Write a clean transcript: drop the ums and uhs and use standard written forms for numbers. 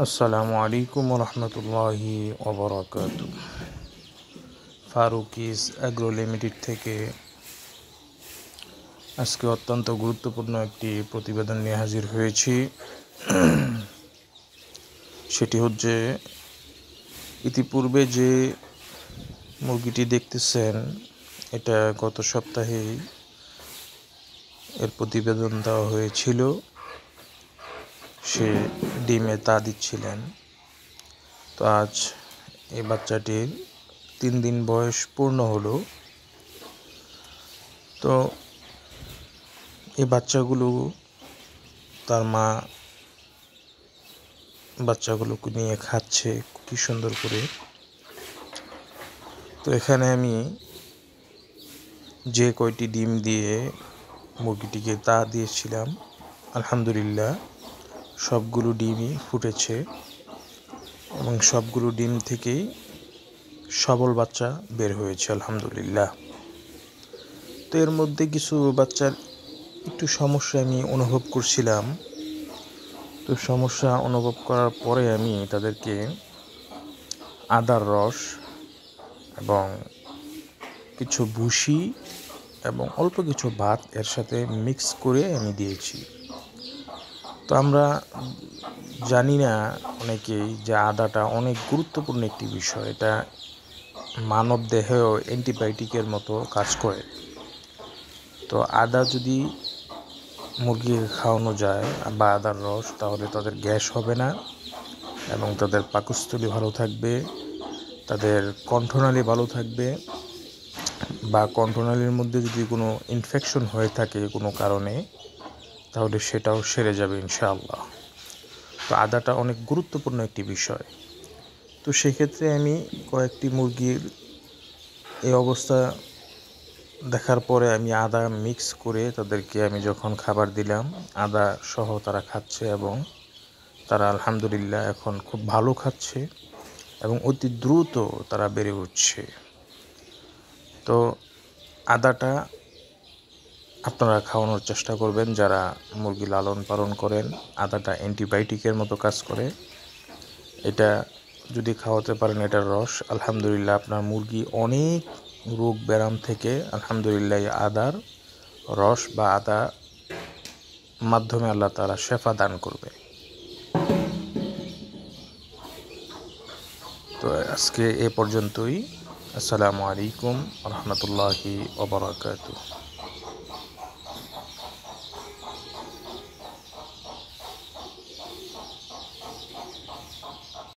আসসালামু আলাইকুম রহমতুল্লাহি ওবরাকাতু। ফারুকিস অ্যাগ্রো লিমিটেড থেকে আজকে অত্যন্ত গুরুত্বপূর্ণ একটি প্রতিবেদন নিয়ে হাজির হয়েছি। সেটি হচ্ছে, ইতিপূর্বে যে মুরগিটি দেখতেছেন, এটা গত সপ্তাহেই এর প্রতিবেদন দেওয়া হয়েছিল। সে ডিমে তা দিচ্ছিলেন। তো আজ এই বাচ্চাটির 3 দিন বয়স পূর্ণ হলো। তো এই বাচ্চাগুলো, তার মা বাচ্চাগুলোকে নিয়ে খাচ্ছে কি সুন্দর করে। তো এখানে আমি যে কয়টি ডিম দিয়ে মুরগিটিকে তা দিয়েছিলাম, আলহামদুলিল্লাহ সবগুলো ডিমই ফুটেছে এবং সবগুলো ডিম থেকেই সবল বাচ্চা বের হয়েছে আলহামদুলিল্লাহ। তো এর মধ্যে কিছু বাচ্চার একটু সমস্যা আমি অনুভব করছিলাম। তো সমস্যা অনুভব করার পরে আমি তাদেরকে আদার রস এবং কিছু ভুসি এবং অল্প কিছু ভাত এর সাথে মিক্স করে আমি দিয়েছি। তো আমরা জানি না অনেকেই যে আদাটা অনেক গুরুত্বপূর্ণ একটি বিষয়। এটা মানব দেহেও অ্যান্টিবায়োটিকের মতো কাজ করে। তো আদা যদি মুরগিকে খাওয়ানো যায় বা আদার রস, তাহলে তাদের গ্যাস হবে না এবং তাদের পাকস্থলী ভালো থাকবে, তাদের কণ্ঠনালী ভালো থাকবে, বা কণ্ঠনালীর মধ্যে যদি কোনো ইনফেকশন হয়ে থাকে কোনো কারণে, তাহলে সেটাও সেরে যাবে ইনশাআল্লাহ। তো আদাটা অনেক গুরুত্বপূর্ণ একটি বিষয়। তো সেক্ষেত্রে আমি কয়েকটি মুরগির এই অবস্থা দেখার পরে আমি আদা মিক্স করে তাদেরকে আমি যখন খাবার দিলাম, আদা সহ তারা খাচ্ছে এবং তারা আলহামদুলিল্লাহ এখন খুব ভালো খাচ্ছে এবং অতি দ্রুত তারা বেড়ে উঠছে। তো আদাটা আপনারা খাওয়ানোর চেষ্টা করবেন যারা মুরগি লালন পালন করেন। আদাটা অ্যান্টিবায়োটিকের মতো কাজ করে। এটা যদি খাওয়াতে পারেন, এটার রস, আলহামদুলিল্লাহ আপনার মুরগি অনেক রোগ ব্যারাম থেকে আলহামদুলিল্লাহ আদার রস বা আদা মাধ্যমে আল্লাহ তাআলা শেফা দান করবে। তো আজকে এ পর্যন্তই। আসসালামু আলাইকুম রহমতুল্লাহি ওয়া বারাকাতুহু।